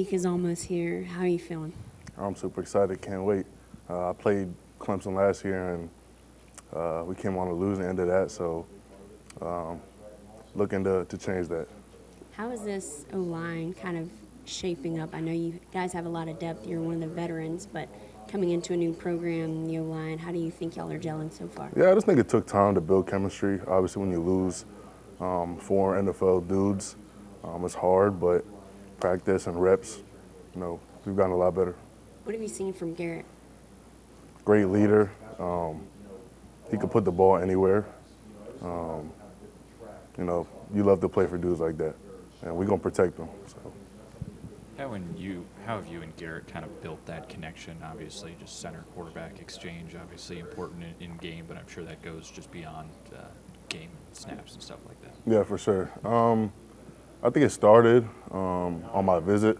week is almost here. How are you feeling? I'm super excited. Can't wait. I played Clemson last year, and we came on the losing end of that, so looking to change that. How is this O-line kind of shaping up? I know you guys have a lot of depth. You're one of the veterans, but coming into a new program, the O-line, how do you think y'all are gelling so far? Yeah, I just think it took time to build chemistry. Obviously, when you lose 4 NFL dudes, it's hard, but practice and reps, we've gotten a lot better. What have you seen from Garrett? Great leader. He could put the ball anywhere. You love to play for dudes like that, and we're going to protect them. So. How have you and Garrett kind of built that connection? Obviously, just center quarterback exchange, obviously important in game, but I'm sure that goes just beyond game snaps and stuff like that. Yeah, for sure. I think it started on my visit.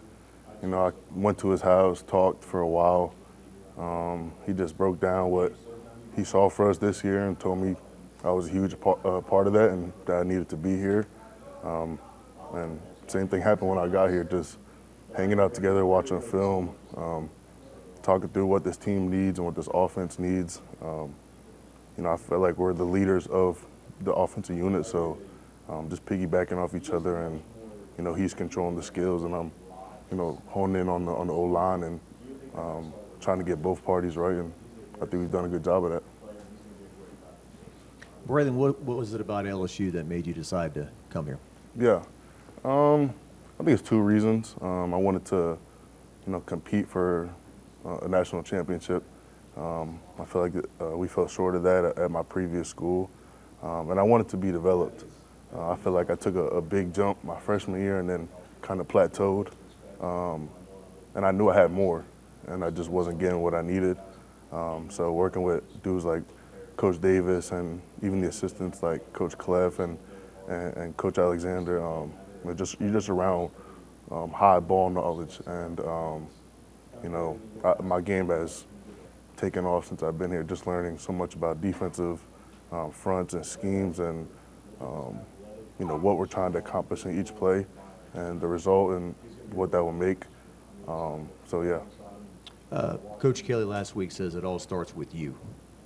I went to his house, talked for a while. He just broke down what he saw for us this year and told me I was a huge part of that and that I needed to be here. And same thing happened when I got here, just hanging out together, watching film, talking through what this team needs and what this offense needs. I feel like we're the leaders of the offensive unit, so just piggybacking off each other, and he's controlling the skills, and I'm honing in on the O-line and trying to get both parties right, and I think we've done a good job of that. Brealin, what was it about LSU that made you decide to come here? Yeah, I think it's 2 reasons. I wanted to, compete for a national championship. I feel like we fell short of that at my previous school, and I wanted to be developed. I feel like I took a big jump my freshman year and then kind of plateaued, and I knew I had more, and I just wasn't getting what I needed. So working with dudes like Coach Davis and even the assistants like Coach Clef and Coach Alexander, you're just around high ball knowledge, and my game has taken off since I've been here, just learning so much about defensive fronts and schemes and what we're trying to accomplish in each play and the result and what that will make. So yeah. Coach Kelly last week says it all starts with you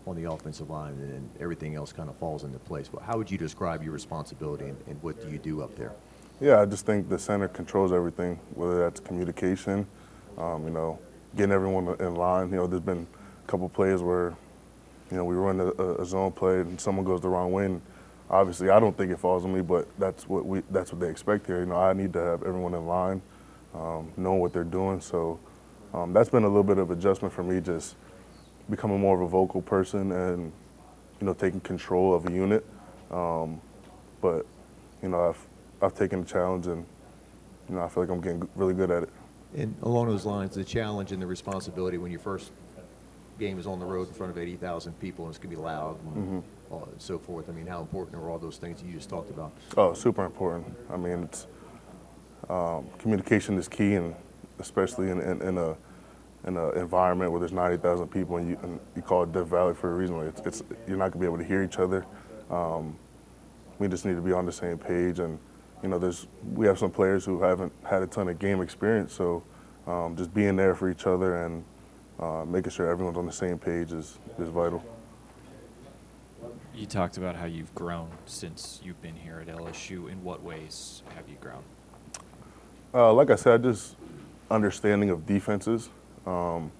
on the offensive line, and then everything else kind of falls into place. But how would you describe your responsibility, and what do you do up there? Yeah, I just think the center controls everything, whether that's communication, getting everyone in line. There's been a couple plays where, we run a zone play and someone goes the wrong way. And obviously, I don't think it falls on me, but that's what they expect here. I need to have everyone in line, knowing what they're doing. So that's been a little bit of adjustment for me, just becoming more of a vocal person and, taking control of a unit. But, I've taken the challenge, and, I feel like I'm getting really good at it. And along those lines, the challenge and the responsibility when your first game is on the road in front of 80,000 people and it's going to be loud and so forth. I mean, how important are all those things you just talked about? Oh, super important. I mean, it's communication is key, and especially in an environment where there's 90,000 people and you call it Death Valley for a reason. You're not going to be able to hear each other. We just need to be on the same page, and we have some players who haven't had a ton of game experience, so just being there for each other and making sure everyone's on the same page is vital. You talked about how you've grown since you've been here at LSU. In what ways have you grown? Like I said, just understanding of defenses. Seeing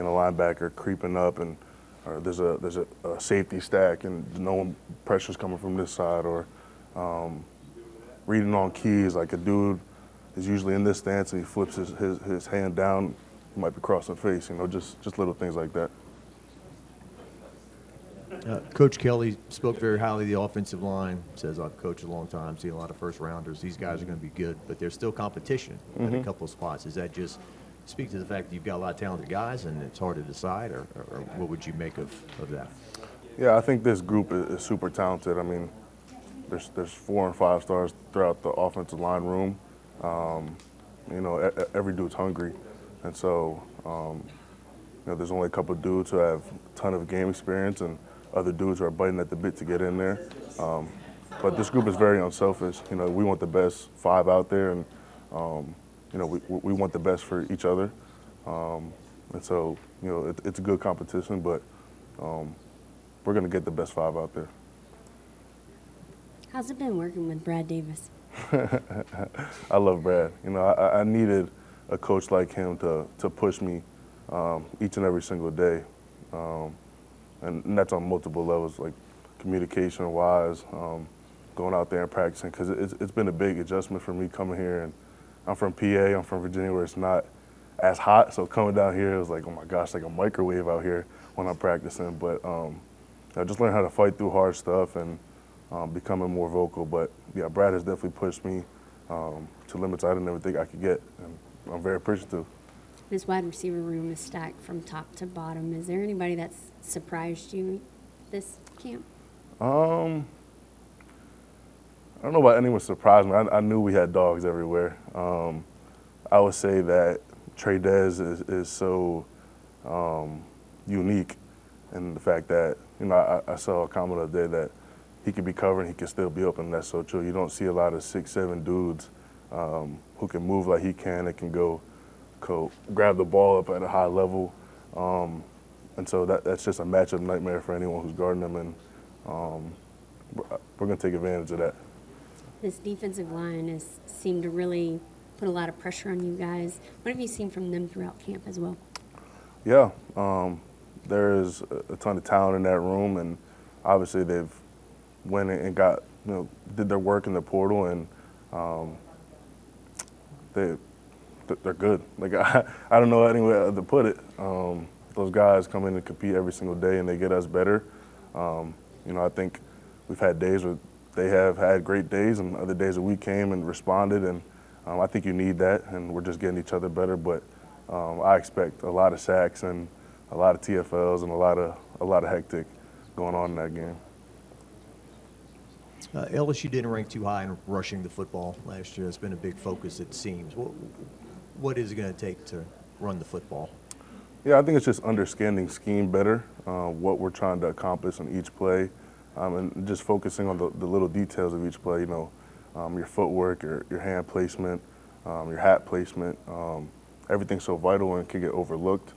a linebacker creeping up, and or there's a safety stack and knowing pressure's coming from this side, or reading on keys, like a dude is usually in this stance and he flips his hand down, he might be crossing face, just little things like that. Coach Kelly spoke very highly of the offensive line, says I've coached a long time, seen a lot of first-rounders. These guys are going to be good, but there's still competition in a couple of spots. Does that just speak to the fact that you've got a lot of talented guys and it's hard to decide, or what would you make of that? Yeah, I think this group is super talented. I mean, there's 4 and 5 stars throughout the offensive line room. Every dude's hungry, and so there's only a couple of dudes who have a ton of game experience, and other dudes who are biting at the bit to get in there. But this group is very unselfish. We want the best 5 out there, and we want the best for each other. And so, it's a good competition, but we're going to get the best 5 out there. How's it been working with Brad Davis? I love Brad. I needed a coach like him to push me each and every single day. And that's on multiple levels, like communication-wise, going out there and practicing, because it's been a big adjustment for me coming here. And I'm from PA, I'm from Virginia, where it's not as hot, so coming down here, it was like, oh my gosh, like a microwave out here when I'm practicing. But I just learned how to fight through hard stuff and becoming more vocal. But yeah, Brad has definitely pushed me to limits I didn't ever think I could get, and I'm very appreciative. This wide receiver room is stacked from top to bottom. Is there anybody that's surprised you this camp? I don't know about anyone surprised me. I knew we had dogs everywhere. I would say that Trey Dez is so unique in the fact that, I saw a comment the other day that he could be covered, he could still be open, and that's so true. You don't see a lot of 6'7" dudes who can move like he can and can go grab the ball up at a high level. And so that's just a matchup nightmare for anyone who's guarding them, and we're going to take advantage of that. This defensive line has seemed to really put a lot of pressure on you guys. What have you seen from them throughout camp as well? Yeah, there is a ton of talent in that room, and obviously they've went and got, did their work in the portal, and they're good. Like I don't know any way to put it. Those guys come in and compete every single day, and they get us better. I think we've had days where they have had great days, and other days that we came and responded, and I think you need that, and we're just getting each other better. But I expect a lot of sacks and a lot of TFLs and a lot of hectic going on in that game. LSU didn't rank too high in rushing the football last year. It's been a big focus, it seems. What is it going to take to run the football? Yeah, I think it's just understanding scheme better, what we're trying to accomplish on each play, and just focusing on the little details of each play, your footwork, your hand placement, your hat placement. Everything's so vital and can get overlooked.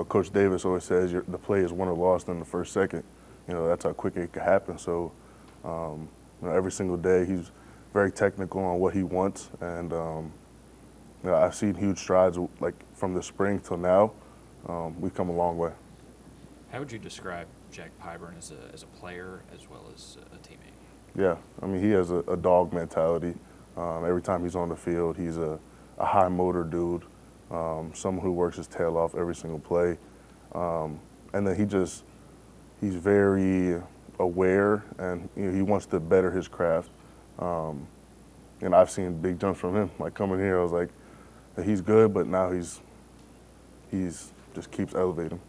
Coach Davis always says the play is won or lost in the first second. That's how quick it can happen. So, every single day he's very technical on what he wants, and I've seen huge strides like from the spring till now. We've come a long way. How would you describe Jack Pouncey as a player as well as a teammate? Yeah, he has a dog mentality. Every time he's on the field, he's a high motor dude, someone who works his tail off every single play. And then he's very aware, and he wants to better his craft. And I've seen big jumps from him. Like coming here, I was like, he's good, but now he's just keeps elevating.